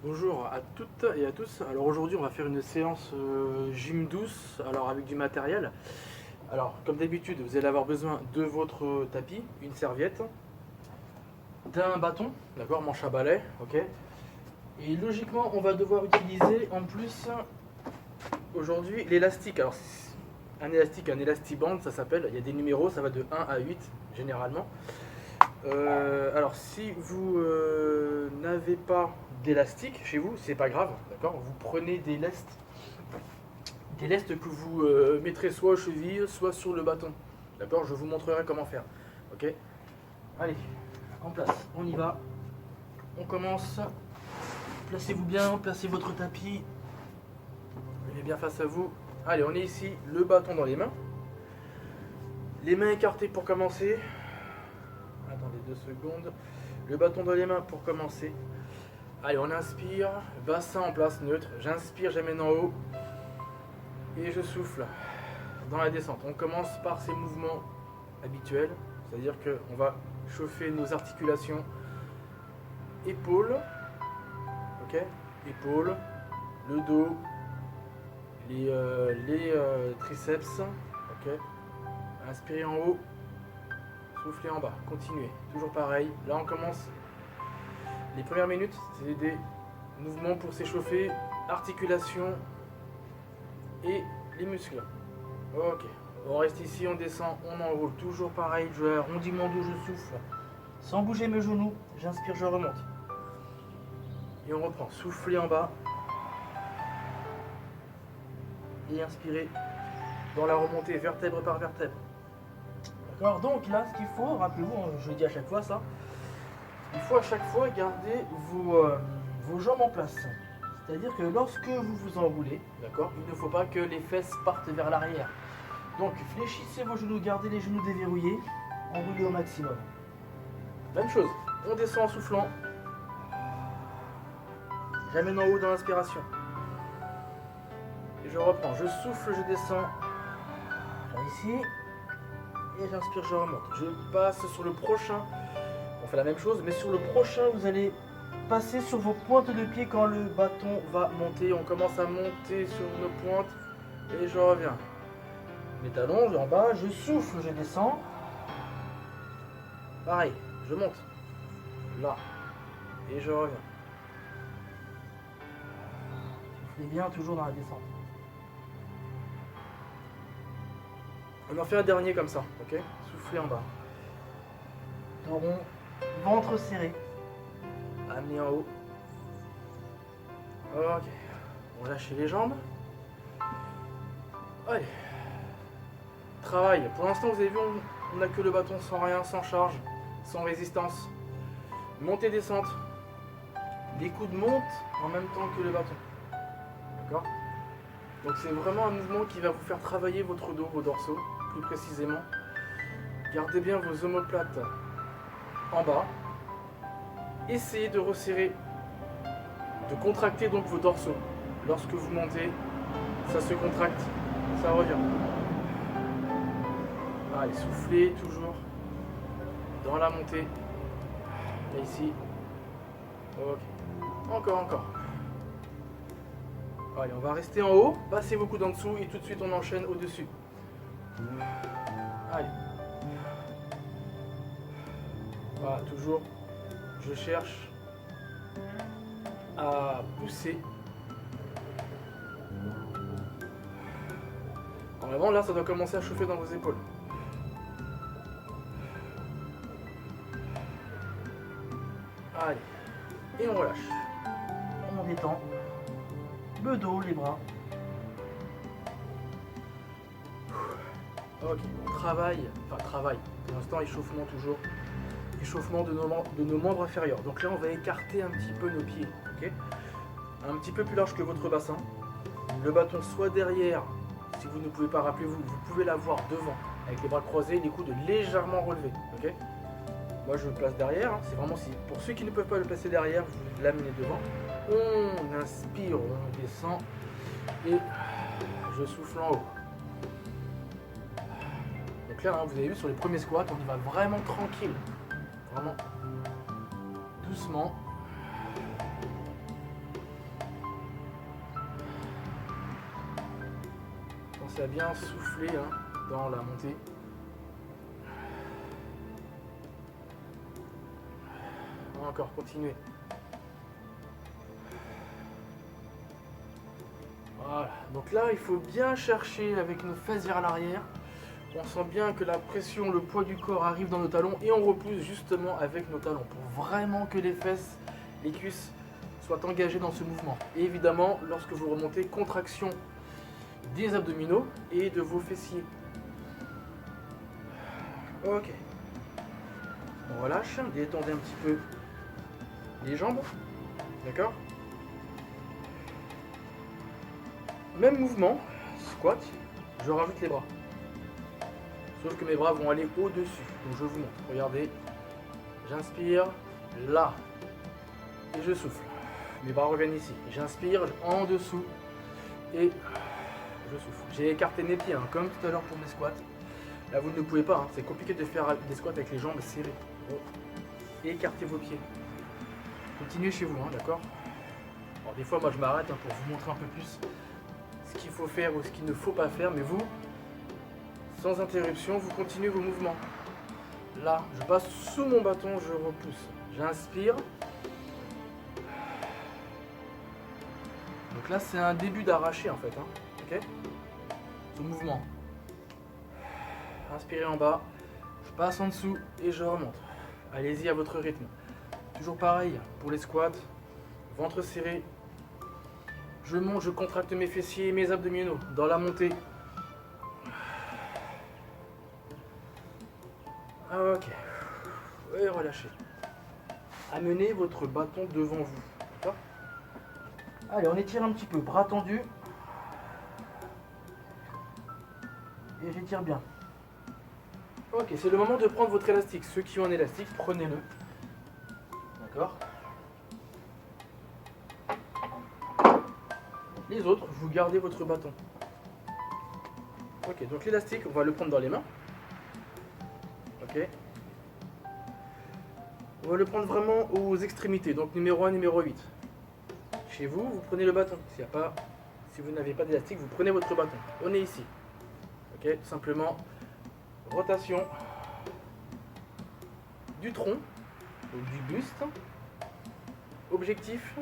Bonjour à toutes et à tous. Alors aujourd'hui on va faire une séance gym douce, alors avec du matériel. Alors comme d'habitude vous allez avoir besoin de votre tapis, une serviette, d'un bâton, d'accord, manche à balai, ok. Et logiquement on va devoir utiliser en plus aujourd'hui l'élastique. Alors un élastique, un élastiband ça s'appelle, il y a des numéros, ça va de 1 à 8 généralement. Alors si vous n'avez pas d'élastique chez vous, c'est pas grave, d'accord. Vous prenez des lestes que vous mettrez soit aux chevilles, soit sur le bâton, d'accord. Je vous montrerai comment faire, ok. Allez, en place, on y va. On commence. Placez-vous bien, placez votre tapis. Il est bien face à vous. Allez, on est ici, le bâton dans les mains. Les mains écartées pour commencer. Attendez 2 secondes. Le bâton dans les mains pour commencer. Allez, on inspire, bassin en place neutre. J'inspire, j'amène en haut. Et je souffle dans la descente. On commence par ces mouvements habituels. C'est-à-dire qu'on va chauffer nos articulations. Épaules. Ok. Épaules. Le dos. Les triceps. Ok. Inspirez en haut. Soufflez en bas. Continuez. Toujours pareil. Là, on commence. Les premières minutes, c'est des mouvements pour s'échauffer, articulation et les muscles. Ok, on reste ici, on descend, on enroule. Toujours pareil, je arrondis mon dos, je souffle. Sans bouger mes genoux, j'inspire, je remonte. Et on reprend, soufflez en bas. Et inspirez dans la remontée, vertèbre par vertèbre. D'accord, donc là, ce qu'il faut, rappelez-vous, je le dis à chaque fois ça, il faut à chaque fois garder vos jambes en place. C'est-à-dire que lorsque vous vous enroulez, d'accord, il ne faut pas que les fesses partent vers l'arrière. Donc fléchissez vos genoux, gardez les genoux déverrouillés, enroulez au maximum. Même chose, on descend en soufflant. J'amène en haut dans l'inspiration. Et je reprends, je souffle, je descends. Là ici. Et j'inspire, je remonte. Je passe sur le prochain. On fait la même chose, mais sur le prochain, vous allez passer sur vos pointes de pied quand le bâton va monter. On commence à monter sur nos pointes et je reviens. Mes talons en bas, je souffle, je descends. Pareil, je monte. Là. Et je reviens. Soufflez bien, toujours dans la descente. On en fait un dernier comme ça, ok? Soufflez en bas. Dos rond, ventre serré. Amenez en haut. Ok. On lâche les jambes. Allez. Travail. Pour l'instant, vous avez vu, on n'a que le bâton sans rien, sans charge, sans résistance. Montée, descente. Les coudes montent en même temps que le bâton. D'accord? Donc c'est vraiment un mouvement qui va vous faire travailler votre dos, vos dorsaux, plus précisément. Gardez bien vos omoplates en bas. Essayez de resserrer, de contracter donc vos dorsaux. Lorsque vous montez, ça se contracte, ça revient. Allez, soufflez toujours dans la montée. Et ici. Ok. Encore. Allez, on va rester en haut, passez vos coudes en dessous et tout de suite on enchaîne au-dessus. Allez. Voilà, toujours. Je cherche à pousser. Vraiment, là, ça doit commencer à chauffer dans vos épaules. Allez. Et on relâche. On détend. Le dos, les bras. Ok, on travaille. Pour l'instant, échauffement toujours. Échauffement de nos membres inférieurs. Donc là, on va écarter un petit peu nos pieds. Ok, un petit peu plus large que votre bassin. Le bâton soit derrière. Si vous ne pouvez pas, rappelez-vous, vous pouvez l'avoir devant. Avec les bras croisés, les coudes légèrement relevés. Ok. Moi, je me place derrière. C'est vraiment si. Pour ceux qui ne peuvent pas le placer derrière, vous l'amenez devant. On inspire, on descend. Et je souffle en haut. Donc là, vous avez vu sur les premiers squats, on y va vraiment tranquille. Vraiment doucement. commencez à bien souffler hein, dans la montée. Encore, continuez. Voilà, donc là il faut bien chercher avec nos fesses vers l'arrière. On sent bien que la pression, le poids du corps arrive dans nos talons et on repousse justement avec nos talons pour vraiment que les fesses, les cuisses soient engagées dans ce mouvement. Et évidemment, lorsque vous remontez, contraction des abdominaux et de vos fessiers. Ok. On relâche, détendez un petit peu les jambes. D'accord? Même mouvement, squat, je rajoute les bras. Sauf que mes bras vont aller au-dessus. Donc je vous montre. Regardez. J'inspire là. Et je souffle. Mes bras reviennent ici. J'inspire en dessous. Et je souffle. J'ai écarté mes pieds, hein, comme tout à l'heure pour mes squats. Là vous ne pouvez pas. Hein. C'est compliqué de faire des squats avec les jambes serrées. Bon. Et écartez vos pieds. Continuez chez vous, hein, d'accord? Alors des fois moi je m'arrête hein, pour vous montrer un peu plus ce qu'il faut faire ou ce qu'il ne faut pas faire. Mais vous, sans interruption, vous continuez vos mouvements. Là, je passe sous mon bâton, je repousse. J'inspire. Donc là, c'est un début d'arraché en fait. Hein. Ok? Ce mouvement. Inspirez en bas. Je passe en dessous et je remonte. Allez-y à votre rythme. Toujours pareil pour les squats. Ventre serré. Je monte, je contracte mes fessiers et mes abdominaux dans la montée. Ok. Et relâchez. Amenez votre bâton devant vous. D'accord? Allez, on étire un petit peu. Bras tendus. Et j'étire bien. Ok, c'est le moment de prendre votre élastique. Ceux qui ont un élastique, prenez-le. D'accord? Les autres, vous gardez votre bâton. Ok, donc l'élastique, on va le prendre dans les mains. Ok. On va le prendre vraiment aux extrémités, donc numéro 1, numéro 8. Chez vous, vous prenez le bâton. Si vous n'avez pas d'élastique, vous prenez votre bâton. On est ici. Ok, tout simplement, rotation du tronc, donc du buste. Objectif,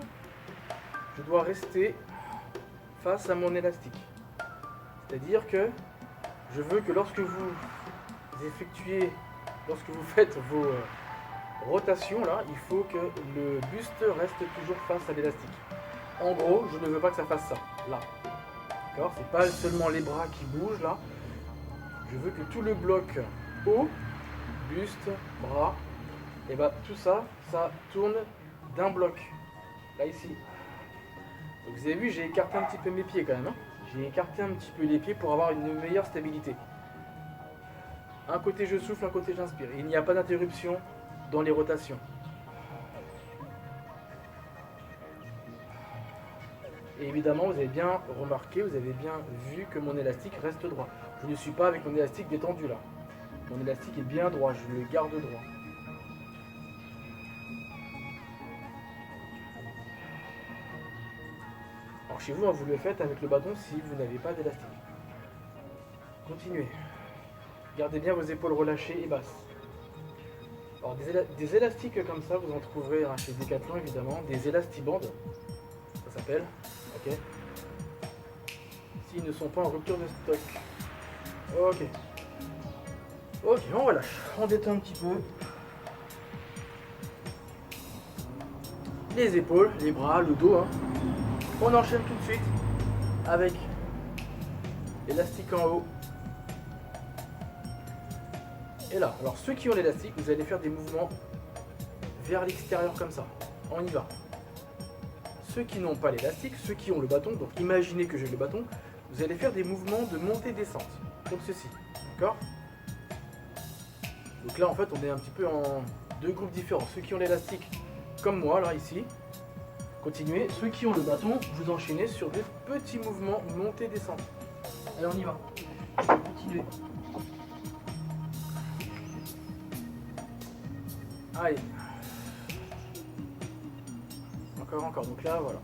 je dois rester face à mon élastique. C'est-à-dire que je veux que lorsque vous faites vos rotations là, il faut que le buste reste toujours face à l'élastique. En gros, je ne veux pas que ça fasse ça, là. D'accord? C'est pas seulement les bras qui bougent là. Je veux que tout le bloc haut, buste, bras, et bah tout ça, ça tourne d'un bloc. Là ici. Donc vous avez vu, j'ai écarté un petit peu mes pieds quand même. Hein. J'ai écarté un petit peu les pieds pour avoir une meilleure stabilité. Un côté je souffle, un côté j'inspire. Il n'y a pas d'interruption dans les rotations. Et évidemment, vous avez bien remarqué, vous avez bien vu que mon élastique reste droit. Je ne suis pas avec mon élastique détendu là. Mon élastique est bien droit, je le garde droit. Alors chez vous, vous le faites avec le bâton si vous n'avez pas d'élastique. Continuez. Gardez bien vos épaules relâchées et basses. Alors des élastiques comme ça, vous en trouverez hein, chez Decathlon évidemment. Des élastibandes, ça s'appelle. Ok. S'ils ne sont pas en rupture de stock. Ok. Ok, on relâche. On détend un petit peu. Les épaules, les bras, le dos. Hein. On enchaîne tout de suite avec l'élastique en haut. Et là, alors ceux qui ont l'élastique, vous allez faire des mouvements vers l'extérieur comme ça. On y va. Ceux qui n'ont pas l'élastique, ceux qui ont le bâton, donc imaginez que j'ai le bâton, vous allez faire des mouvements de montée-descente, comme ceci. D'accord? Donc là, en fait, on est un petit peu en deux groupes différents. Ceux qui ont l'élastique, comme moi, là, ici. Continuez. Ceux qui ont le bâton, vous enchaînez sur des petits mouvements montée-descente. Allez, on y va. Continuez. Allez. Encore. Donc là, voilà.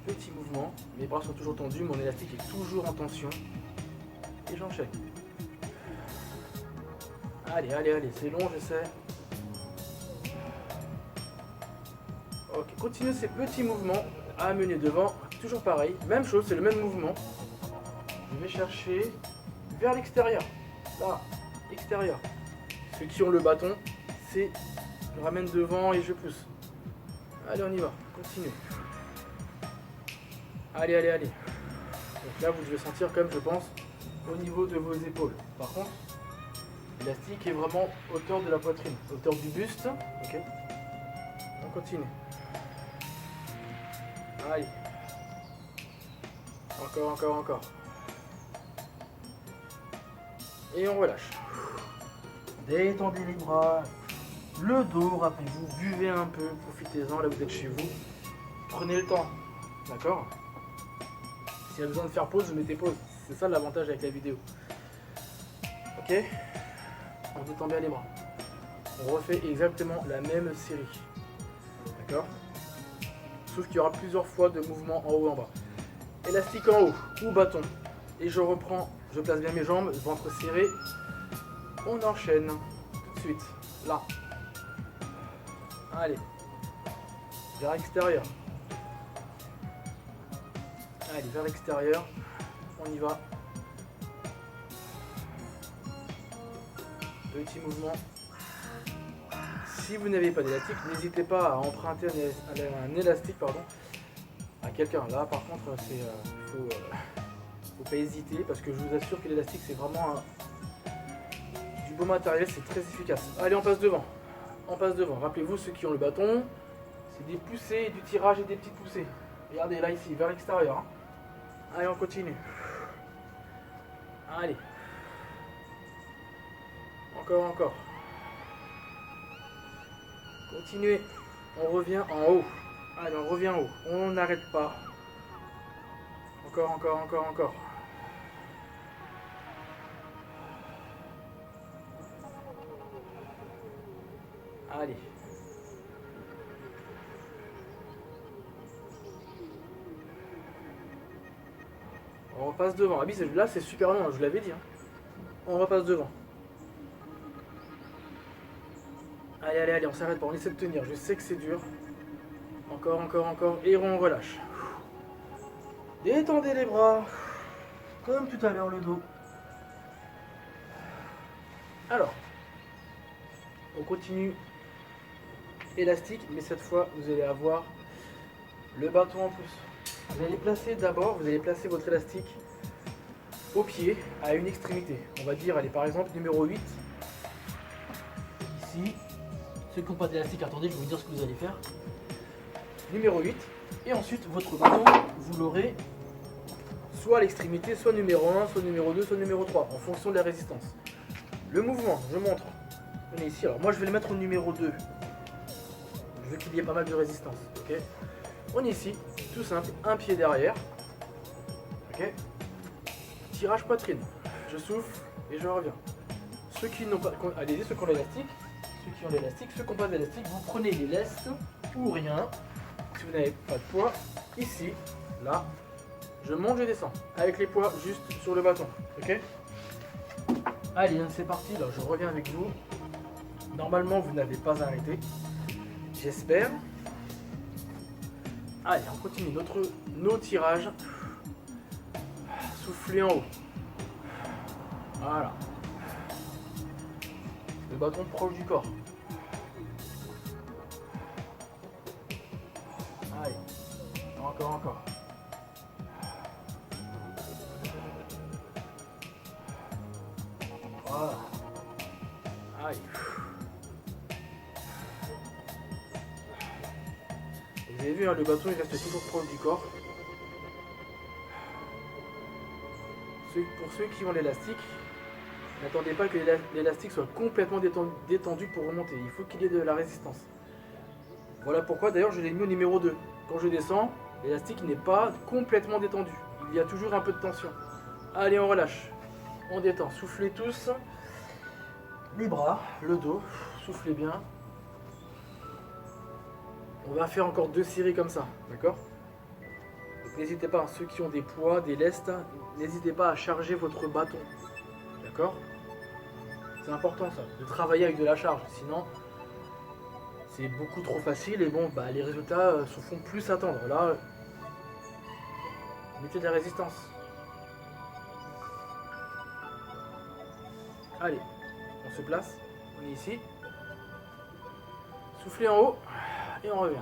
petit mouvement, mes bras sont toujours tendus, mon élastique est toujours en tension. Et j'enchaîne. Allez, allez, allez, c'est long, je sais. Ok, continuez ces petits mouvements à amener devant, toujours pareil, même chose, c'est le même mouvement. Je vais chercher vers l'extérieur, là, extérieur. Ceux qui ont le bâton, c'est je ramène devant et je pousse. Allez, on y va, continue. Allez, allez, allez. Donc là, vous devez sentir comme je pense au niveau de vos épaules. Par contre, l'élastique est vraiment hauteur de la poitrine, hauteur du buste. Ok. On continue. Allez. Encore, encore, encore. Et on relâche. Détendez les bras, le dos, rappelez-vous, buvez un peu, profitez-en, là vous êtes chez vous. Prenez le temps, d'accord? S'il y a besoin de faire pause, vous mettez pause. C'est ça l'avantage avec la vidéo. Ok? On détend bien les bras. On refait exactement la même série. D'accord? Sauf qu'il y aura plusieurs fois de mouvements en haut et en bas. Élastique en haut ou bâton. Et je reprends, je place bien mes jambes, ventre serré. On enchaîne tout de suite. Là. Allez. Vers l'extérieur. Allez, vers l'extérieur. On y va. Petit mouvement. Si vous n'avez pas d'élastique, n'hésitez pas à emprunter un élastique à quelqu'un. Là, par contre, faut pas hésiter parce que je vous assure que l'élastique, c'est vraiment du beau matériel, c'est très efficace. Allez, on passe devant. On passe devant. Rappelez-vous, ceux qui ont le bâton, c'est des poussées, du tirage et des petites poussées. Regardez là, ici, vers l'extérieur. Hein. Allez, on continue. Allez. Encore, encore. Continuez. On revient en haut. Allez, on revient en haut. On n'arrête pas. Encore, encore, encore, encore. Allez. On repasse devant. Ah oui, là c'est super long, je vous l'avais dit. Hein. On repasse devant. Allez, allez, allez, on s'arrête pas, on essaie de tenir. Je sais que c'est dur. Encore, encore, encore. Et on relâche. Détendez les bras. Comme tout à l'heure, le dos. Alors, on continue. Élastique, mais cette fois, vous allez avoir le bâton en plus. Vous allez placer d'abord, vous allez placer votre élastique au pied, à une extrémité. On va dire, allez, par exemple, numéro 8. Ici. Ceux qui n'ont pas d'élastique, attendez, je vais vous dire ce que vous allez faire. Numéro 8. Et ensuite, votre bâton, vous l'aurez soit à l'extrémité, soit numéro 1, soit numéro 2, soit numéro 3, en fonction de la résistance. Le mouvement, je montre. On est ici. Alors, moi, je vais le mettre au numéro 2. Je veux qu'il y ait pas mal de résistance. Ok. On est ici, tout simple, un pied derrière. Ok. Tirage poitrine. Je souffle et je reviens. Ceux qui n'ont pas, allez-y, ceux qui ont l'élastique. Ceux qui ont l'élastique, ceux qui n'ont pas d'élastique, vous prenez les lestes ou rien. Si vous n'avez pas de poids, ici, là, je monte, je descends. Avec les poids juste sur le bâton. Ok. Allez, c'est parti. Là, je reviens avec vous. Normalement, vous n'avez pas arrêté. J'espère. Allez, on continue nos tirages. Soufflez en haut. Voilà. Le bâton proche du corps. Allez. Encore, encore. Voilà. Allez. Vous avez vu, hein, le bâton il reste toujours proche du corps. Pour ceux qui ont l'élastique, n'attendez pas que l'élastique soit complètement détendu pour remonter. Il faut qu'il y ait de la résistance. Voilà pourquoi d'ailleurs je l'ai mis au numéro 2. Quand je descends, l'élastique n'est pas complètement détendu. Il y a toujours un peu de tension. Allez, on relâche. On détend. Soufflez tous. Les bras, le dos. Soufflez bien. On va faire encore 2 séries comme ça. D'accord? n'hésitez pas, ceux qui ont des poids, des lestes, n'hésitez pas à charger votre bâton. D'accord? C'est important ça, de travailler avec de la charge, sinon c'est beaucoup trop facile et bon, bah, les résultats se font plus attendre. Là, mettez de la résistance. Allez, on se place, on est ici. Soufflez en haut et on revient.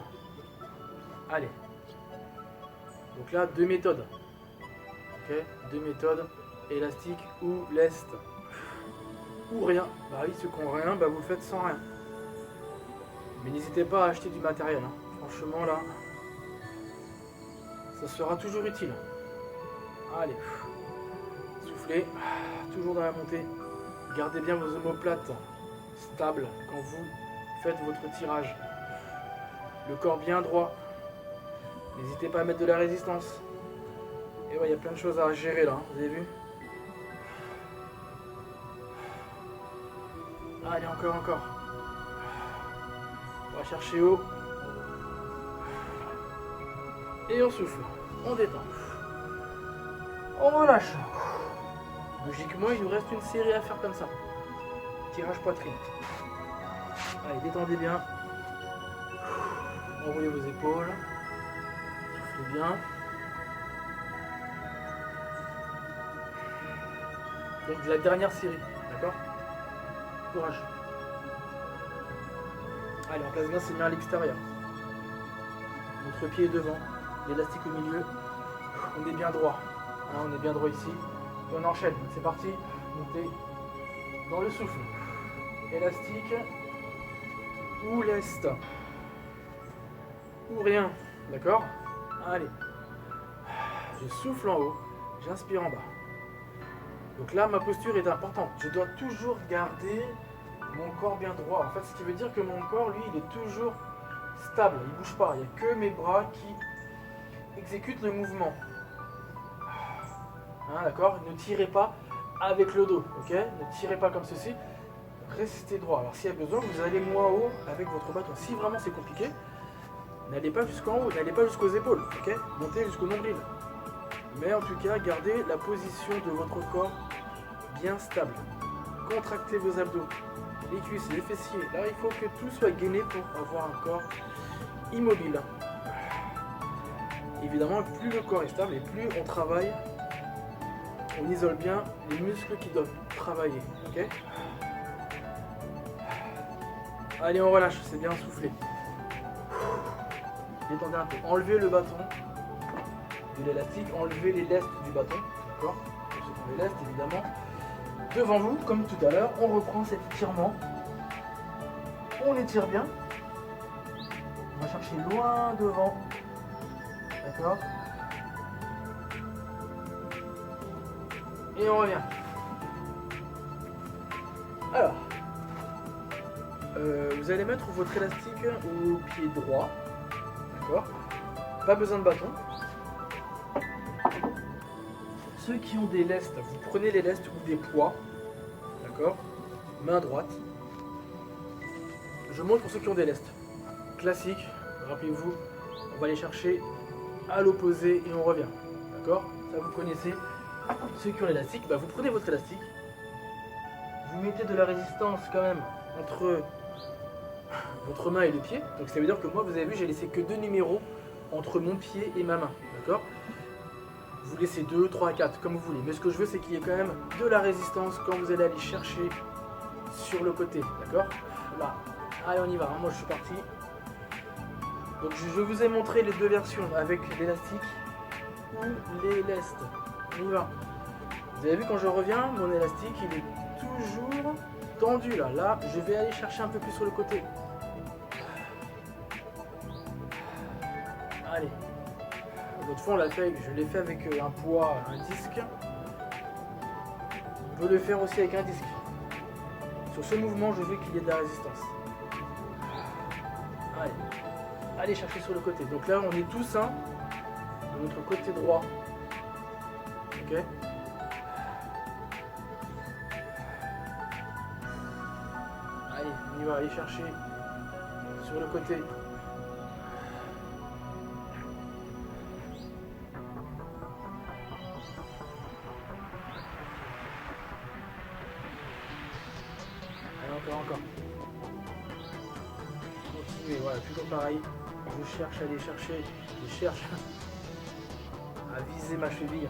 Allez. Donc là, deux méthodes. Ok, deux méthodes, élastique ou lest. Ou rien. Bah oui, ceux qui n'ont rien, bah vous le faites sans rien. Mais n'hésitez pas à acheter du matériel. Hein. Franchement là, ça sera toujours utile. Allez. Soufflez. Toujours dans la montée. Gardez bien vos omoplates stables quand vous faites votre tirage. Le corps bien droit. N'hésitez pas à mettre de la résistance. Et ouais, il y a plein de choses à gérer là, hein. Vous avez vu? Allez, encore. On va chercher haut. Et on souffle. On détend. On relâche. Logiquement, il nous reste une série à faire comme ça. Tirage poitrine. Allez, détendez bien. Enroulez vos épaules. Soufflez bien. Donc la dernière série, d'accord? Courage. Allez, on place bien ses mains à l'extérieur. Notre pied est devant, l'élastique au milieu. On est bien droit. Hein, on est bien droit ici. Et on enchaîne. C'est parti. Montez dans le souffle. Élastique ou lest. Ou rien. D'accord? Allez. Je souffle en haut. J'inspire en bas. Donc là, ma posture est importante. Je dois toujours garder mon corps bien droit. En fait, ce qui veut dire que mon corps, lui, il est toujours stable. Il ne bouge pas. Il n'y a que mes bras qui exécutent le mouvement. Hein, d'accord? Ne tirez pas avec le dos. Ok? Ne tirez pas comme ceci. Restez droit. Alors, s'il y a besoin, vous allez moins haut avec votre bâton. Si vraiment c'est compliqué, n'allez pas jusqu'en haut. N'allez pas jusqu'aux épaules. Ok? Montez jusqu'au nombril. Mais en tout cas, gardez la position de votre corps bien stable. Contractez vos abdos, les cuisses, les fessiers. Là, il faut que tout soit gainé pour avoir un corps immobile. Évidemment, plus le corps est stable et plus on travaille, on isole bien les muscles qui doivent travailler. Ok? Allez, on relâche, c'est bien soufflé. Détendez un peu. Enlevez le bâton de l'élastique, enlevez les lestes du bâton, d'accord? Ceux qui ont les lestes, évidemment. Devant vous, comme tout à l'heure, on reprend cet étirement. On étire bien. On va chercher loin devant. D'accord? Et on revient. Alors, vous allez mettre votre élastique au pied droit. D'accord? Pas besoin de bâton. Ceux qui ont des lestes, vous prenez les lestes ou des poids, d'accord? Main droite. Je montre pour ceux qui ont des lestes. Classique, rappelez-vous, on va les chercher à l'opposé et on revient, d'accord? Ça vous connaissez. Ceux qui ont l'élastique, bah vous prenez votre élastique, vous mettez de la résistance quand même entre votre main et le pied. Donc ça veut dire que moi, vous avez vu, j'ai laissé que 2 numéros entre mon pied et ma main, d'accord? Vous laissez 2, 3, 4, comme vous voulez. Mais ce que je veux, c'est qu'il y ait quand même de la résistance quand vous allez aller chercher sur le côté. D'accord? Là. Allez, on y va. Hein. Moi, je suis parti. Donc, je vous ai montré les deux versions avec l'élastique ou les lestes. On y va. Vous avez vu, quand je reviens, mon élastique, il est toujours tendu. Là, je vais aller chercher un peu plus sur le côté. Allez. L'autre fois, je l'ai fait avec un poids, un disque. On peut le faire aussi avec un disque. Sur ce mouvement, je veux qu'il y ait de la résistance. Allez. Allez chercher sur le côté. Donc là, on est tous de notre côté droit. Ok? Allez, on y va. Aller chercher sur le côté. encore. Continuez, voilà, toujours pareil. Je cherche à aller chercher, je cherche à viser ma cheville.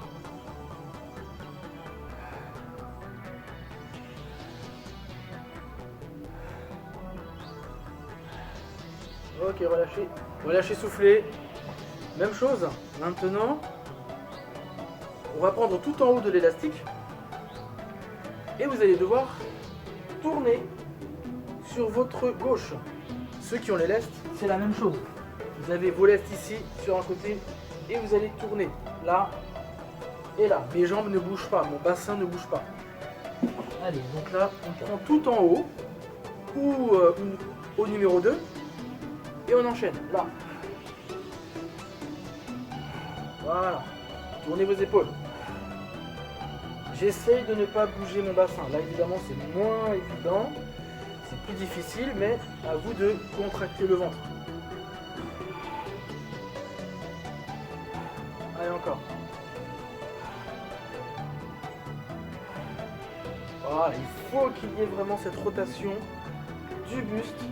Ok, relâchez. Relâchez, soufflez. Même chose. Maintenant, on va prendre tout en haut de l'élastique. Et vous allez devoir tourner sur votre gauche. Ceux qui ont les lestes, c'est la même chose. Vous avez vos lestes ici, sur un côté, et vous allez tourner là et là. Mes jambes ne bougent pas, mon bassin ne bouge pas. Allez, donc là, on prend tout en haut, ou au numéro 2, et on enchaîne, là. Voilà. Tournez vos épaules. J'essaye de ne pas bouger mon bassin. Là, évidemment, c'est moins évident. C'est plus difficile, mais à vous de contracter le ventre. Allez, encore. Voilà, il faut qu'il y ait vraiment cette rotation du buste,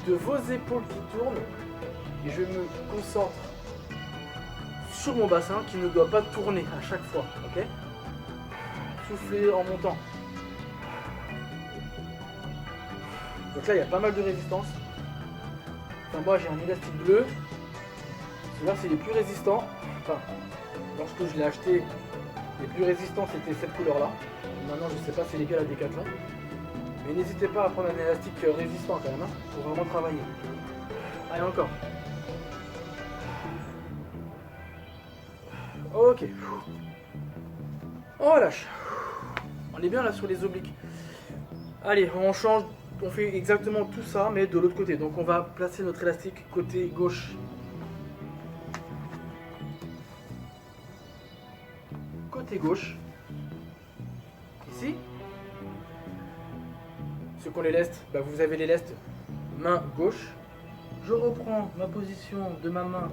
de vos épaules qui tournent. Et je me concentre sur mon bassin qui ne doit pas tourner à chaque fois. Ok ? Soufflez en montant. Donc là, il y a pas mal de résistance. Enfin, moi, j'ai un élastique bleu. Celui-là, c'est les plus résistants. Enfin, lorsque je l'ai acheté, les plus résistants, c'était cette couleur-là. Maintenant, je ne sais pas c'est lesquels à Decathlon. Mais n'hésitez pas à prendre un élastique résistant quand même, hein, pour vraiment travailler. Allez, encore. Ok. On relâche. On est bien là sur les obliques. Allez, on change. On fait exactement tout ça, mais de l'autre côté. Donc on va placer notre élastique côté gauche. Côté gauche. Ici. Ceux qui ont les lestes, bah vous avez les lestes main gauche. Je reprends ma position de ma main.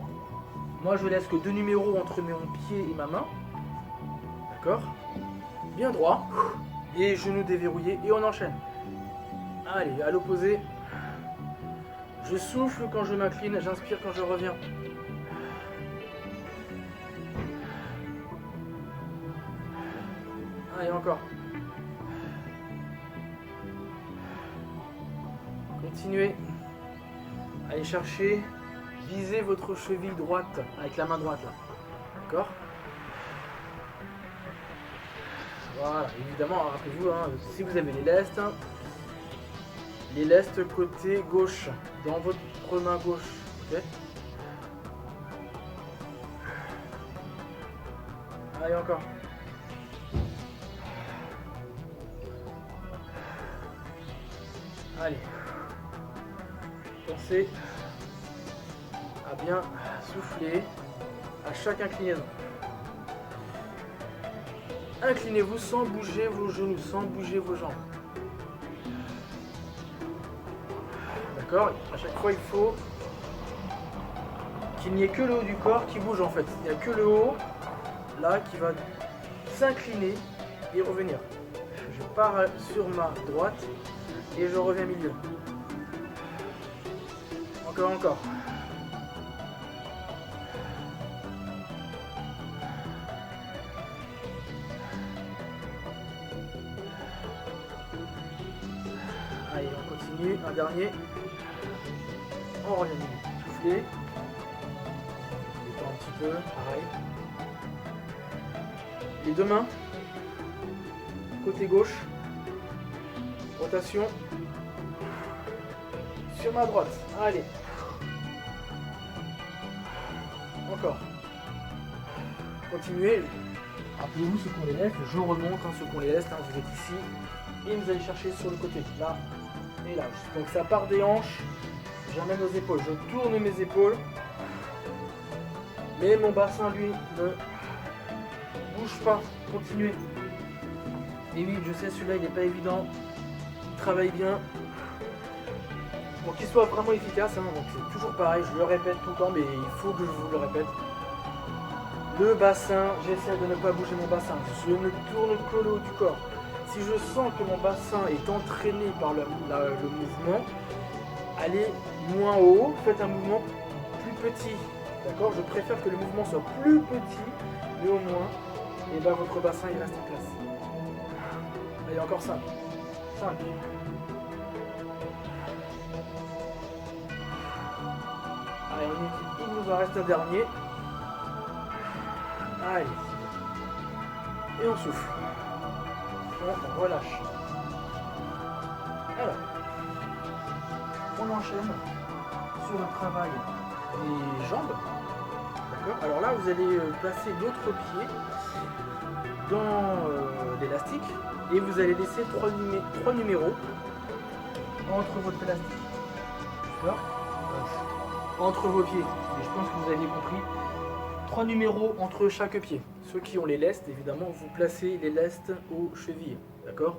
Moi je laisse que 2 numéros entre mon pied et ma main. D'accord ? Bien droit. Et genoux déverrouillés et on enchaîne. Allez, à l'opposé. Je souffle quand je m'incline, j'inspire quand je reviens. Allez, encore. Continuez. Allez chercher, visez votre cheville droite avec la main droite là. D'accord ? Voilà, évidemment, rappelez-vous, hein, si vous avez les lestes côté gauche, dans votre main gauche. Ok ? Allez, encore. Allez. Pensez à bien souffler à chaque inclinaison. Inclinez-vous sans bouger vos genoux, sans bouger vos jambes. D'accord ? À chaque fois, il faut qu'il n'y ait que le haut du corps qui bouge en fait. Il n'y a que le haut, là, qui va s'incliner et revenir. Je pars sur ma droite et je reviens milieu. Encore. Allez, on continue. Un dernier. On revient milieu. Soufflez. Détends un petit peu. Pareil. Les deux mains. Côté gauche. Rotation. Sur ma droite. Allez. Encore. Continuez. Rappelez-vous ceux qui ont les lestes. Je remonte, hein, ceux qui ont les lestes. Hein, vous êtes ici. Et vous allez chercher sur le côté. Là et là. Donc ça part des hanches. J'amène aux épaules. Je tourne mes épaules. Mais mon bassin, lui, ne bouge pas. Continuez. Et oui, je sais, celui-là, il n'est pas évident. Il travaille bien. Pour qu'il soit vraiment efficace, hein, donc c'est toujours pareil, je le répète tout le temps, mais il faut que je vous le répète. Le bassin, j'essaie de ne pas bouger mon bassin, je ne tourne que le haut du corps. Si je sens que mon bassin est entraîné par le mouvement, allez moins haut, faites un mouvement plus petit. D'accord? Je préfère que le mouvement soit plus petit, mais au moins, et ben votre bassin il reste en place. Allez, encore 5. 5. Allez, il nous en reste un dernier. Allez. Et on souffle. On relâche. Alors, on enchaîne sur le travail des jambes. D'accord. Alors là, vous allez placer l'autre pied dans l'élastique et vous allez laisser 3 numéros entre votre élastique. D'accord. Entre vos pieds. Et je pense que vous avez compris. 3 numéros entre chaque pied. Ceux qui ont les lestes, évidemment, vous placez les lestes aux chevilles. D'accord?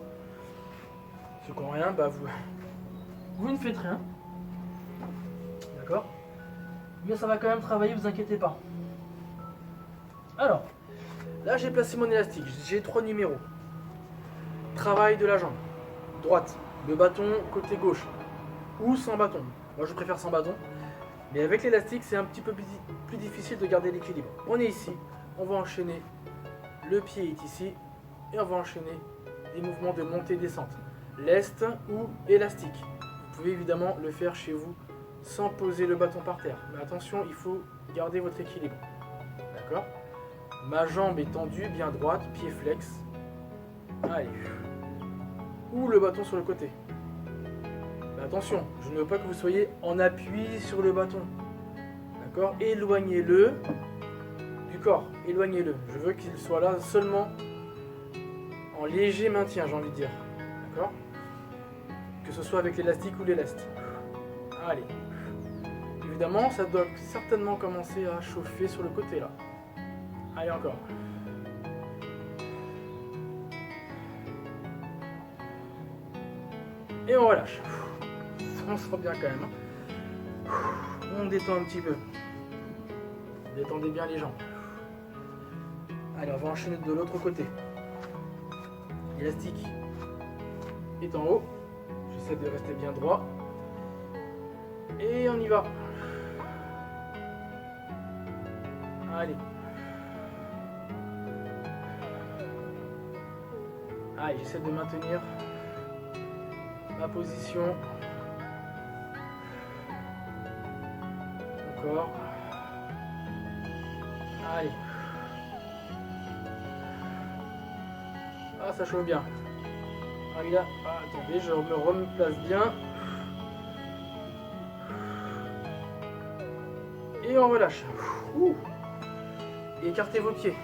Ceux qui n'ont rien, bah vous ne faites rien. D'accord? Mais ça va quand même travailler, vous inquiétez pas. Alors, là j'ai placé mon élastique, j'ai 3 numéros. Travail de la jambe. Droite, le bâton côté gauche. Ou sans bâton. Moi je préfère sans bâton. Mais avec l'élastique, c'est un petit peu plus difficile de garder l'équilibre. On est ici, on va enchaîner. Le pied est ici. Et on va enchaîner des mouvements de montée-descente. Lest ou élastique. Vous pouvez évidemment le faire chez vous sans poser le bâton par terre. Mais attention, il faut garder votre équilibre. D'accord? Ma jambe est tendue, bien droite, pied flex. Allez. Ou le bâton sur le côté. Mais attention, je ne veux pas que vous soyez en appui sur le bâton. D'accord? Éloignez-le du corps. Éloignez-le. Je veux qu'il soit là seulement en léger maintien, j'ai envie de dire. D'accord? Que ce soit avec l'élastique ou les lestes. Allez. Évidemment, ça doit certainement commencer à chauffer sur le côté là. Allez, encore. Et on relâche. On se sent bien quand même. On détend un petit peu. Détendez bien les jambes. Allez, on va enchaîner de l'autre côté. L'élastique est en haut. J'essaie de rester bien droit. Et on y va. Allez. Allez, j'essaie de maintenir ma position. Encore. Allez. Ah, ça chauffe bien. Ah, il a... Ah, attendez, je me replace bien. Et on relâche. Ouh. Et écartez vos pieds.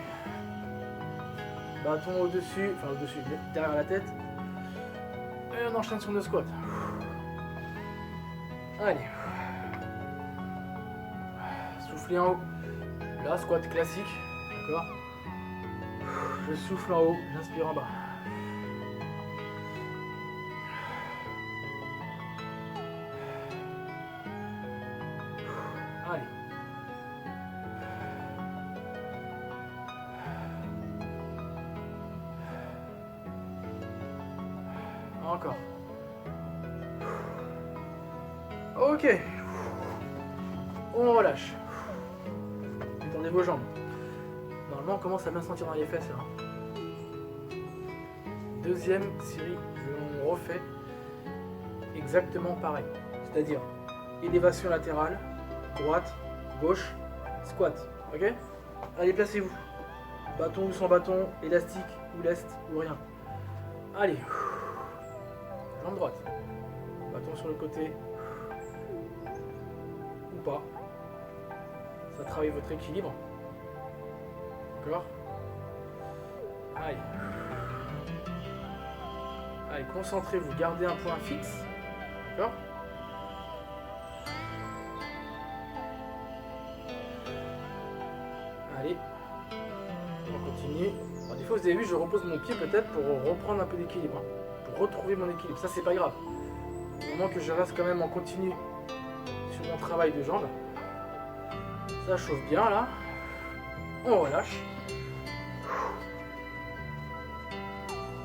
Bâton au-dessus, enfin au-dessus, derrière la tête. Et on enchaîne sur nos squats. Allez. Soufflez en haut. Là, squat classique. D'accord? Je souffle en haut, j'inspire en bas. Allez. Encore. Ok. On relâche. Détendez vos jambes. Normalement, on commence à bien sentir dans les fesses. Là. Deuxième série, on refait exactement pareil. C'est-à-dire élévation latérale, droite, gauche, squat. Ok? Allez, placez-vous. Bâton ou sans bâton, élastique ou lest ou rien. Allez. Jambe droite. Bâton sur le côté. Ou pas. Ça travaille votre équilibre. D'accord? Allez. Allez, concentrez-vous. Gardez un point fixe. D'accord? Allez. On continue. Alors, des fois, vous avez vu, je repose mon pied peut-être pour reprendre un peu d'équilibre. Pour retrouver mon équilibre. Ça, c'est pas grave. Du moment que je reste quand même en continu sur mon travail de jambes. Ça chauffe bien là. On relâche.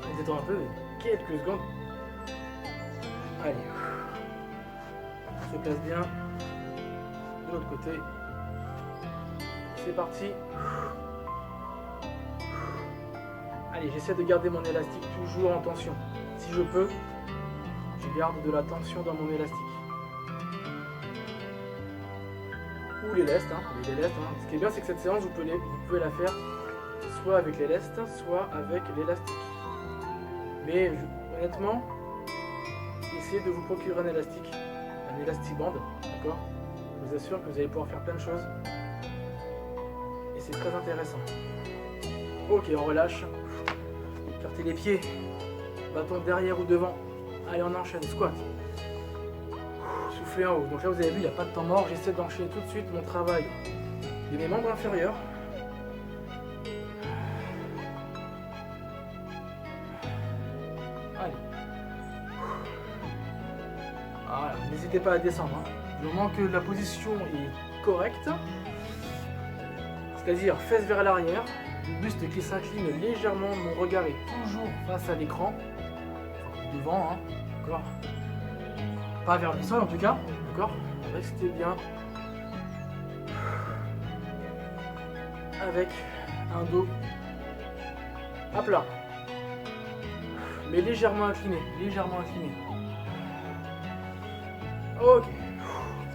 On se détend un peu, mais quelques secondes. Allez. On se place bien. De l'autre côté. C'est parti. Allez, j'essaie de garder mon élastique toujours en tension. Si je peux, je garde de la tension dans mon élastique. Ou les lestes, les lestes. Ce qui est bien, c'est que cette séance, vous pouvez la faire soit avec les lestes, soit avec l'élastique. Mais honnêtement, essayez de vous procurer un élastiband, d'accord? Je vous assure que vous allez pouvoir faire plein de choses. Et c'est très intéressant. Ok, on relâche. Écartez les pieds. Bâton derrière ou devant. Allez, on enchaîne. Squat. Soufflez en haut. Donc là, vous avez vu, il n'y a pas de temps mort. J'essaie d'enchaîner tout de suite mon travail de mes membres inférieurs. Allez. Voilà. N'hésitez pas à descendre. Du moment que la position est correcte, c'est-à-dire fesses vers l'arrière, le buste qui s'incline légèrement, mon regard est toujours face à l'écran, devant, d'accord, pas vers le sol en tout cas, d'accord, restez bien, avec un dos à plat, mais légèrement incliné, ok,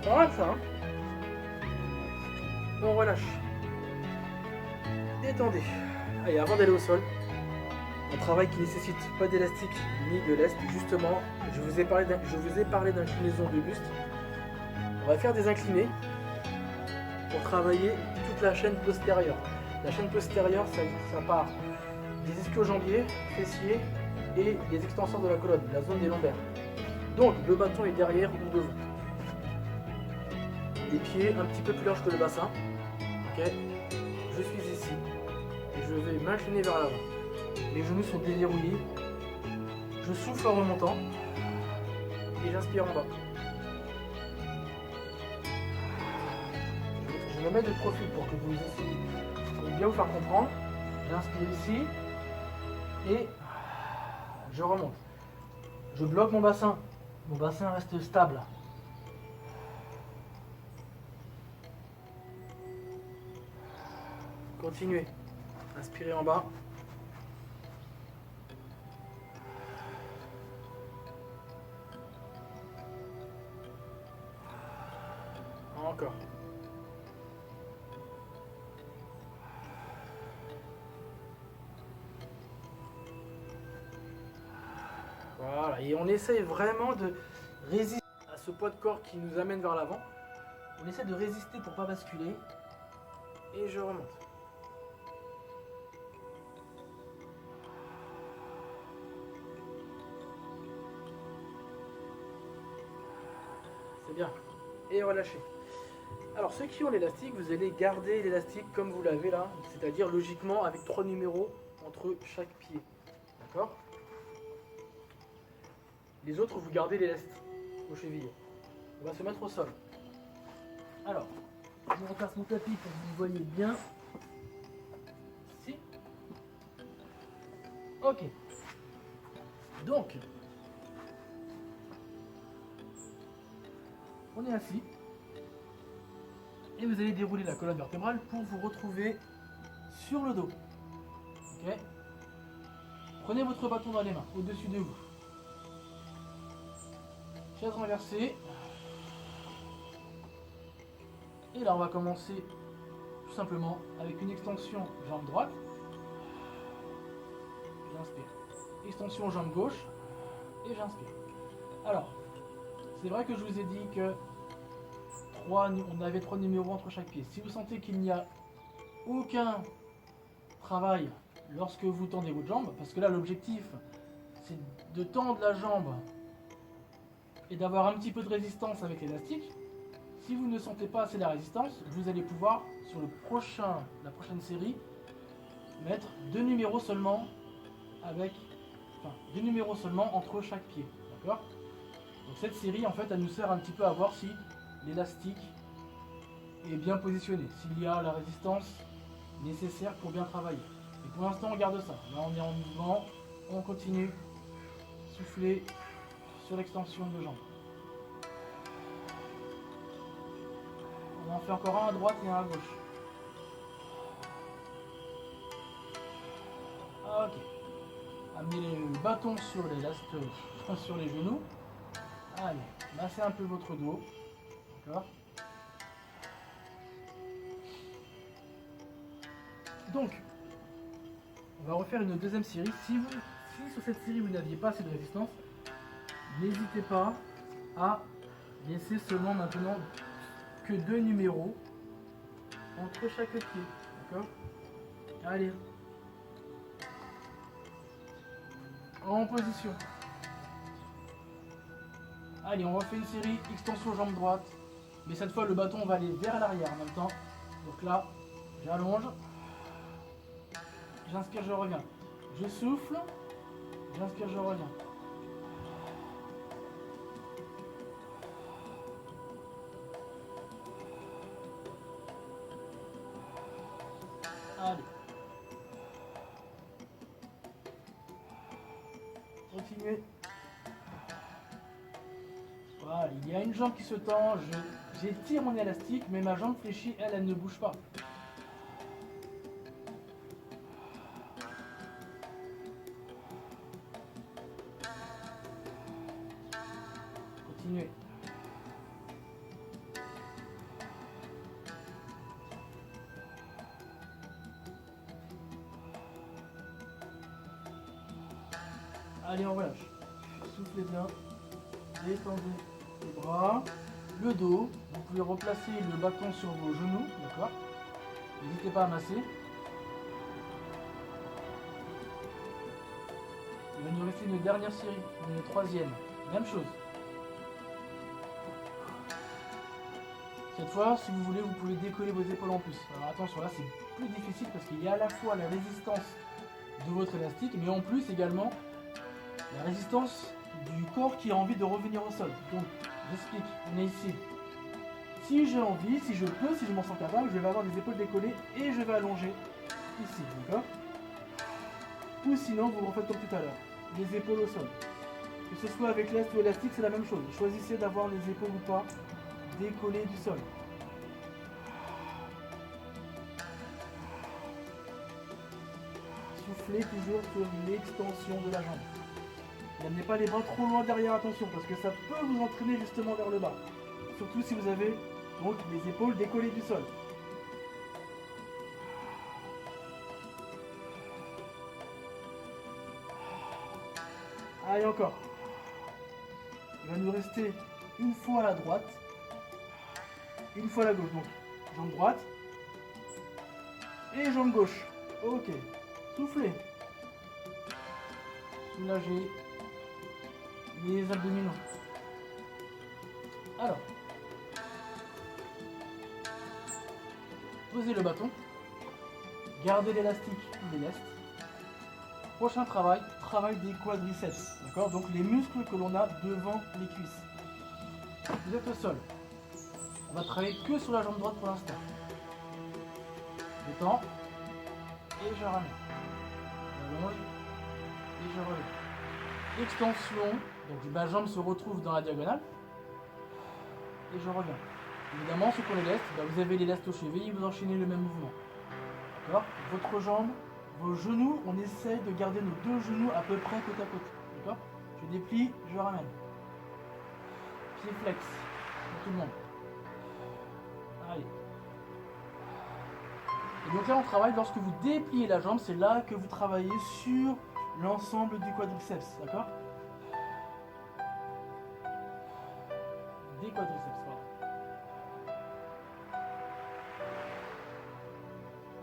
c'est pas mal ça, on relâche. Détendez. Allez, avant d'aller au sol, un travail qui ne nécessite pas d'élastique ni de lest. Justement, je vous ai parlé d'inclinaison de buste. On va faire des inclinés pour travailler toute la chaîne postérieure. La chaîne postérieure, ça part des ischio-jambiers, fessiers et des extenseurs de la colonne, la zone des lombaires. Donc, le bâton est derrière ou devant. Les pieds un petit peu plus larges que le bassin. Ok. Je suis ici et je vais m'incliner vers l'avant. Les genoux sont déverrouillés. Je souffle en remontant et j'inspire en bas. Je me mets de profil pour que vous essayiez de bien vous faire comprendre. J'inspire ici et je remonte. Je bloque mon bassin. Mon bassin reste stable. Continuez. Inspirez en bas. Encore. Voilà. Et on essaye vraiment de résister à ce poids de corps qui nous amène vers l'avant. On essaie de résister pour ne pas basculer. Et je remonte. C'est bien. Et relâchez. Alors ceux qui ont l'élastique, vous allez garder l'élastique comme vous l'avez là, c'est-à-dire logiquement avec 3 numéros entre chaque pied. D'accord? Les autres, vous gardez l'élastique aux chevilles. On va se mettre au sol. Alors, je repasse mon tapis pour que vous voyez bien. Ici. Ok. Donc, on est assis. Et vous allez dérouler la colonne vertébrale pour vous retrouver sur le dos. Ok. Prenez votre bâton dans les mains, au-dessus de vous. Chaise renversée. Et là, on va commencer tout simplement avec une extension jambe droite. J'inspire. Extension jambe gauche. Et j'inspire. Alors, c'est vrai que je vous ai dit que on avait 3 numéros entre chaque pied. Si vous sentez qu'il n'y a aucun travail lorsque vous tendez votre jambe, parce que là l'objectif c'est de tendre la jambe et d'avoir un petit peu de résistance avec l'élastique. Si vous ne sentez pas assez la résistance, vous allez pouvoir sur la prochaine série mettre 2 numéros seulement entre chaque pied. D'accord? Donc cette série en fait elle nous sert un petit peu à voir si l'élastique est bien positionné, s'il y a la résistance nécessaire pour bien travailler. Et pour l'instant on garde ça. Là on est en mouvement, On continue. Souffler sur l'extension de jambe. On en fait encore un à droite et un à gauche. Ok. Amenez le bâton sur sur les genoux. Allez, massez un peu votre dos. D'accord. Donc, on va refaire une deuxième série. Si sur cette série vous n'aviez pas assez de résistance, n'hésitez pas à laisser seulement maintenant que 2 numéros entre chaque pied. D'accord. Allez. En position. Allez, on refait une série extension jambe droite. Mais cette fois, le bâton va aller vers l'arrière en même temps. Donc là, j'allonge. J'inspire, je reviens. Je souffle. J'inspire, je reviens. Allez. Continuez. Voilà, il y a une jambe qui se tend. J'étire mon élastique, mais ma jambe fléchie, elle ne bouge pas. Continuez. Allez, on relâche. Soufflez bien. Détendez les bras, le dos. Vous pouvez replacer le bâton sur vos genoux, d'accord. N'hésitez pas à masser. Il va nous rester une dernière série, une troisième. Même chose. Cette fois, si vous voulez, vous pouvez décoller vos épaules en plus. Alors attention, là c'est plus difficile parce qu'il y a à la fois la résistance de votre élastique, mais en plus également la résistance du corps qui a envie de revenir au sol. Donc, j'explique, on est ici. Si j'ai envie, si je peux, si je m'en sens capable, je vais avoir des épaules décollées et je vais allonger ici, d'accord. Ou sinon, vous refaites comme tout à l'heure, les épaules au sol. Que ce soit avec l'est ou élastique, c'est la même chose. Choisissez d'avoir les épaules ou pas décollées du sol. Soufflez toujours sur l'extension de la jambe. N'amenez pas les bras trop loin derrière, attention, parce que ça peut vous entraîner justement vers le bas. Surtout si vous avez donc les épaules décollées du sol. Allez, encore. Il va nous rester une fois à la droite, une fois à la gauche. Donc, jambe droite et jambe gauche. Ok. Soufflez. Soulagez les abdominaux. Alors, posez le bâton, gardez l'élastique ou les lestes. Prochain travail, travail des quadriceps, d'accord. Donc les muscles que l'on a devant les cuisses. Vous êtes au sol. On va travailler que sur la jambe droite pour l'instant. Je tends et je ramène. J'allonge et je relève. Extension, donc ma jambe se retrouve dans la diagonale et je reviens. Évidemment, ceux qui ont les lestes, vous avez les lestes aux chevilles, vous enchaînez le même mouvement. D'accord. Votre jambe, vos genoux, on essaye de garder nos deux genoux à peu près côte à côte. D'accord. Je déplie, je ramène. Pied flex pour tout le monde. Allez. Et donc là, on travaille lorsque vous dépliez la jambe, c'est là que vous travaillez sur l'ensemble du quadriceps. D'accord. Des quadriceps, pardon.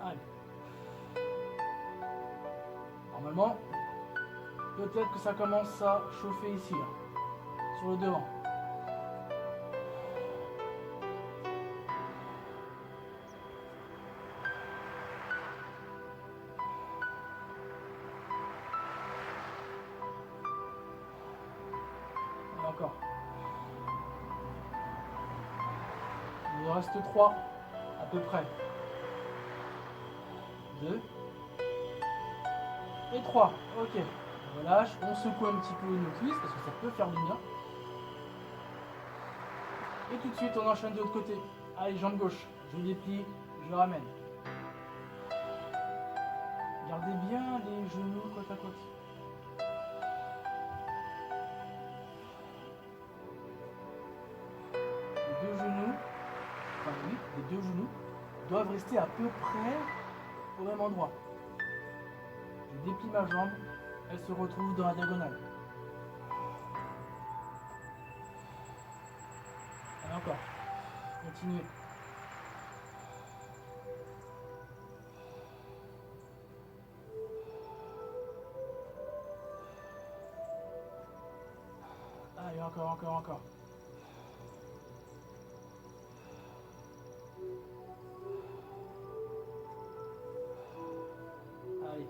Allez. Normalement, peut-être que ça commence à chauffer ici, là, sur le devant. Et encore. Il nous reste 3 à peu près. 2 et 3. Ok. On relâche, on secoue un petit peu nos cuisses parce que ça peut faire du bien. Et tout de suite, on enchaîne de l'autre côté. Allez, jambe gauche, je déplie, je ramène. Gardez bien les genoux côte à côte. Les deux genoux, enfin oui, les deux genoux doivent rester à peu près au même endroit. Je déplie ma jambe, elle se retrouve dans la diagonale. Allez, encore. Continuez. Allez, encore, encore, encore. Allez.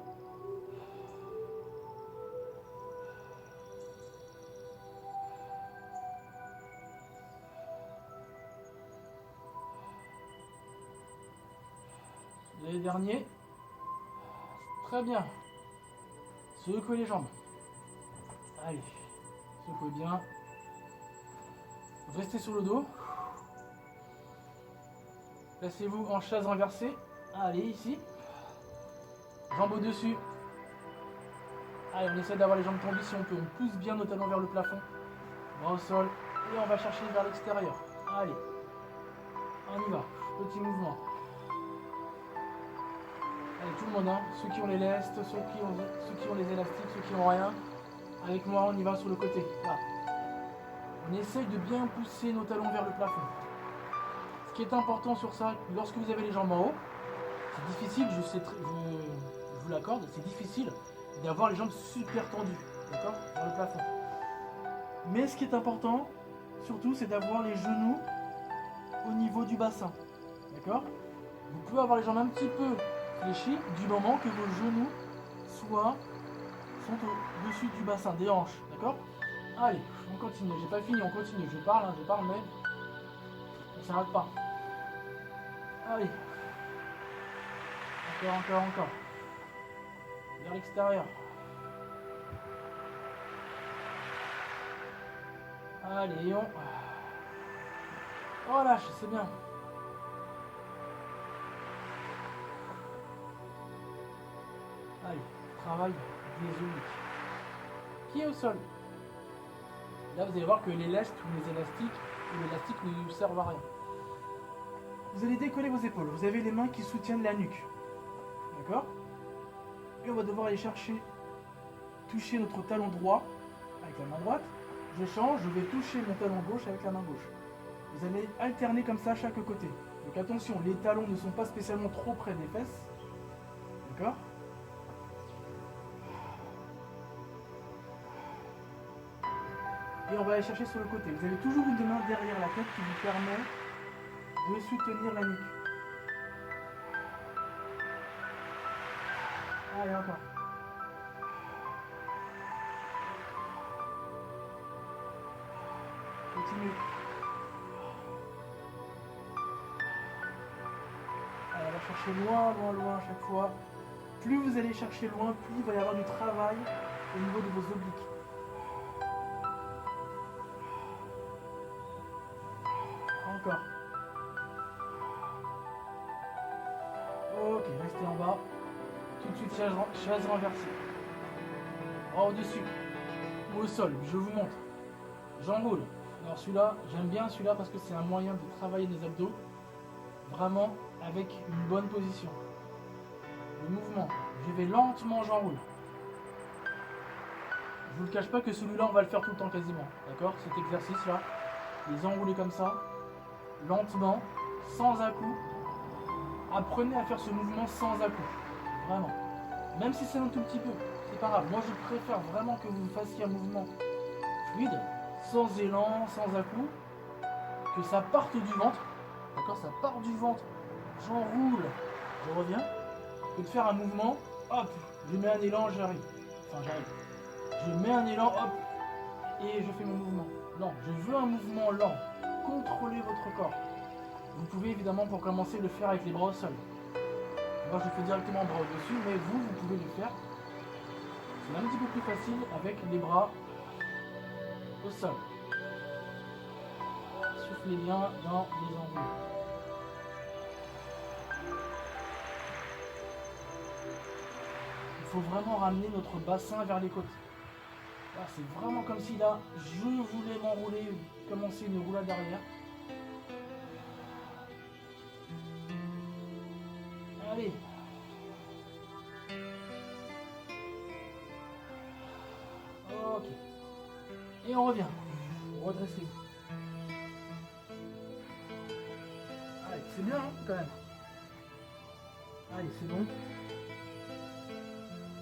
Les derniers. Très bien. Secouez les jambes. Allez. Secouez bien. Restez sur le dos. Placez-vous en chaise renversée. Allez, ici. Jambes au-dessus. Allez, on essaie d'avoir les jambes tendues si on peut. On pousse bien nos talons vers le plafond. Bras au sol. Et on va chercher vers l'extérieur. Allez. On y va. Petit mouvement. Allez, tout le monde, hein. Ceux qui ont les lestes, ceux qui ont les élastiques, ceux qui n'ont rien. Avec moi, on y va sur le côté. Là. On essaye de bien pousser nos talons vers le plafond. Ce qui est important sur ça, lorsque vous avez les jambes en haut, c'est difficile, je vous l'accorde, c'est difficile d'avoir les jambes super tendues, d'accord, vers le plafond. Mais ce qui est important, surtout, c'est d'avoir les genoux au niveau du bassin, d'accord. Vous pouvez avoir les jambes un petit peu fléchies du moment que vos genoux sont au-dessus du bassin, des hanches, d'accord. Allez, on continue, j'ai pas fini, on continue, je parle, mais on s'arrête pas. Allez. Encore. Vers l'extérieur. Allez, on relâche, c'est bien. Allez, travail des obliques. Pied au sol. Là, vous allez voir que les lestes ou les élastiques ne nous servent à rien. Vous allez décoller vos épaules. Vous avez les mains qui soutiennent la nuque. D'accord? Et on va devoir aller toucher notre talon droit avec la main droite. Je change, je vais toucher mon talon gauche avec la main gauche. Vous allez alterner comme ça chaque côté. Donc attention, les talons ne sont pas spécialement trop près des fesses. D'accord? Et on va aller chercher sur le côté. Vous avez toujours une main derrière la tête qui vous permet de soutenir la nuque. Allez, encore. Continue. Allez, on va chercher loin à chaque fois. Plus vous allez chercher loin, plus il va y avoir du travail au niveau de vos obliques. Encore. Ok, restez en bas. Tout de suite, chaise renversée. Au-dessus. Ou au sol, je vous montre. J'enroule. Alors celui-là, j'aime bien celui-là parce que c'est un moyen de travailler les abdos. Vraiment avec une bonne position. Le mouvement. Je vais lentement, j'enroule. Je vous le cache pas que celui-là, on va le faire tout le temps quasiment. D'accord? Cet exercice-là. Les enrouler comme ça. Lentement. Sans à-coups. Apprenez à faire ce mouvement sans à-coups. Vraiment. Même si c'est un tout petit peu. C'est pas grave. Moi, je préfère vraiment que vous fassiez un mouvement fluide. Sans élan, sans à-coups. Que ça parte du ventre. D'accord? Ça part du ventre. J'enroule. Je reviens. Que de faire un mouvement. Hop. Je mets un élan, j'arrive. Enfin, j'arrive. Je mets un élan, hop. Et je fais mon mouvement. Non, je veux un mouvement lent. Contrôlez votre corps. Vous pouvez évidemment pour commencer le faire avec les bras au sol. Moi je fais directement bras au-dessus, mais vous pouvez le faire C'est un petit peu plus facile avec les bras au sol. Soufflez bien dans les enroulements. Il faut vraiment ramener notre bassin vers les côtés. Là, c'est vraiment comme si là, je voulais m'enrouler, commencer une roulade arrière. Allez. Ok. Et on revient. Redressez-vous. Allez, c'est bien hein, quand même. Allez, c'est bon.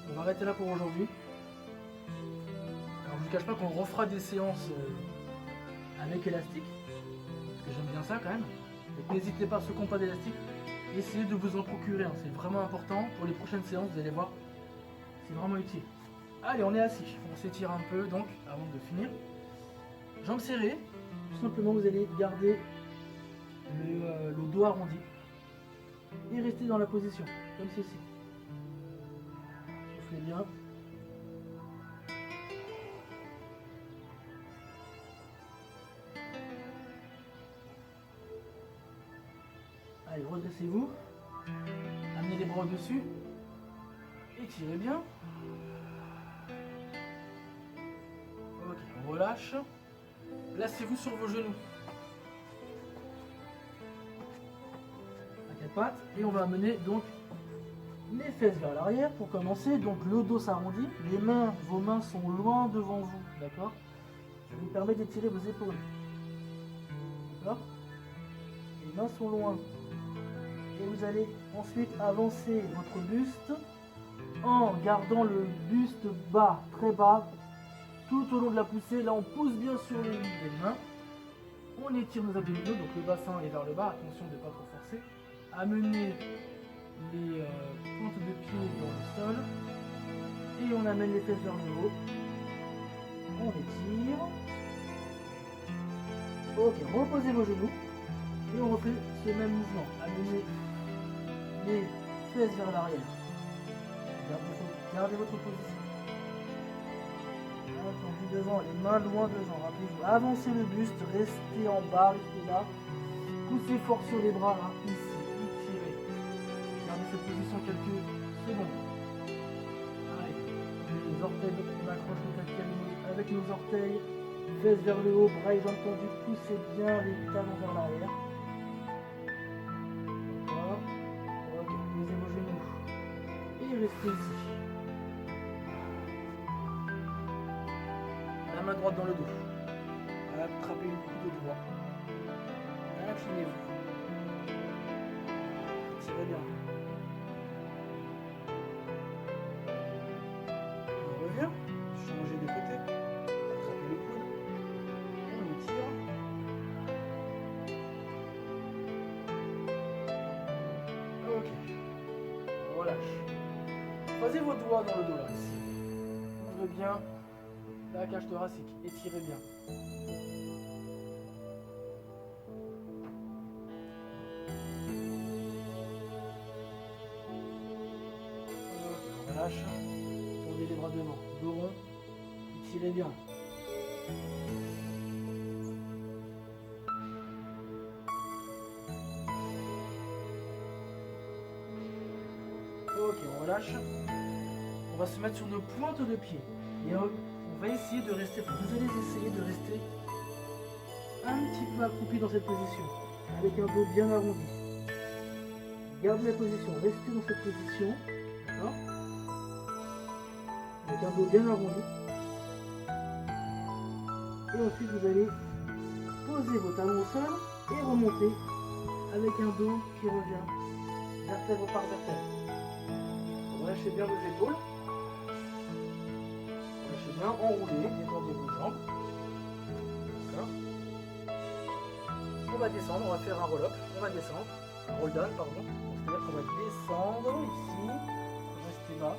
On va arrêter là pour aujourd'hui. Alors je ne vous cache pas qu'on refera des séances avec élastique. Parce que j'aime bien ça quand même. Donc n'hésitez pas, ceux qui n'ont pas d'élastique, essayez de vous en procurer. Hein. C'est vraiment important. Pour les prochaines séances, vous allez voir, c'est vraiment utile. Allez, on est assis. On s'étire un peu donc avant de finir. Jambes serrées. Tout simplement, vous allez garder le dos arrondi. Et rester dans la position, comme ceci. Soufflez bien. Allez, redressez-vous. Amenez les bras au-dessus. Étirez bien. Ok, on relâche. Placez-vous sur vos genoux. À quatre pattes. Et on va amener donc les fesses vers l'arrière pour commencer. Donc le dos s'arrondit. Les mains, vos mains sont loin devant vous. D'accord? Ça vous permet d'étirer vos épaules. D'accord? Les mains sont loin. Et vous allez ensuite avancer votre buste en gardant le buste bas, très bas, tout au long de la poussée. Là, on pousse bien sur les mains. On étire nos abdominaux, donc le bassin est vers le bas. Attention de ne pas trop forcer. Amenez les pointes de pied dans le sol. Et on amène les fesses vers le haut. On étire. Ok, reposez vos genoux. Et on refait ce même mouvement. Amenez les fesses vers l'arrière. Gardez votre position. Attendu devant, les mains loin devant. Rappelez-vous, avancez le buste, restez en bas, restez là. Poussez fort sur les bras, là, ici, étirez. Gardez cette position quelques secondes. Allez, les orteils, on accroche le calcaire avec nos orteils. Fesses vers le haut, bras et jambes tendus, poussez bien les talons vers l'arrière. D'accord. Ok, posez vos genoux. Et restez ici. La main droite dans le dos. Attrapez le coude droit. Inclinez-vous. Tirez bien. On revient. Changez de côté. Attrapez le coude. On étire. Ok. On relâche. Croisez vos doigts dans le dos là. Ici. Ouvrez bien la cage thoracique. Étirez bien. On relâche. Tournez les bras devant. Dos rond. Étirez bien. Ok, on relâche. On va se mettre sur nos pointes de pied. Et on va essayer de rester, vous allez essayer de rester un petit peu accroupi dans cette position, avec un dos bien arrondi. Gardez la position, restez dans cette position, d'accord? Avec un dos bien arrondi. Et ensuite vous allez poser vos talons au sol et remonter avec un dos qui revient vertèbre par vertèbre. Relâchez bien vos épaules. Relâchez bien, enroulez, détendez vos jambes. D'accord. On va descendre, on va faire un roll-up. On va descendre. Un roll-down, pardon. C'est-à-dire qu'on va descendre ici. Restez bas.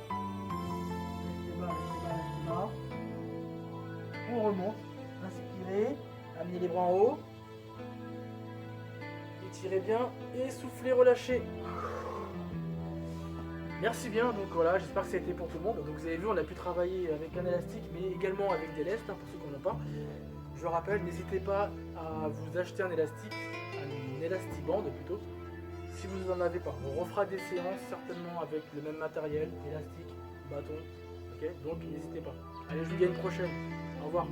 Restez bas, restez bas, restez bas. On remonte. Inspirez. Amenez les bras en haut. Étirez bien et soufflez, relâchez. Merci bien, donc voilà, j'espère que ça a été pour tout le monde. Donc vous avez vu, on a pu travailler avec un élastique, mais également avec des lestes, pour ceux qui n'en ont pas. Je rappelle, n'hésitez pas à vous acheter un élastique, un élastiband plutôt, si vous n'en avez pas. On refera des séances certainement avec le même matériel, élastique, bâton, ok. Donc n'hésitez pas. Allez, je vous dis à une prochaine. Au revoir.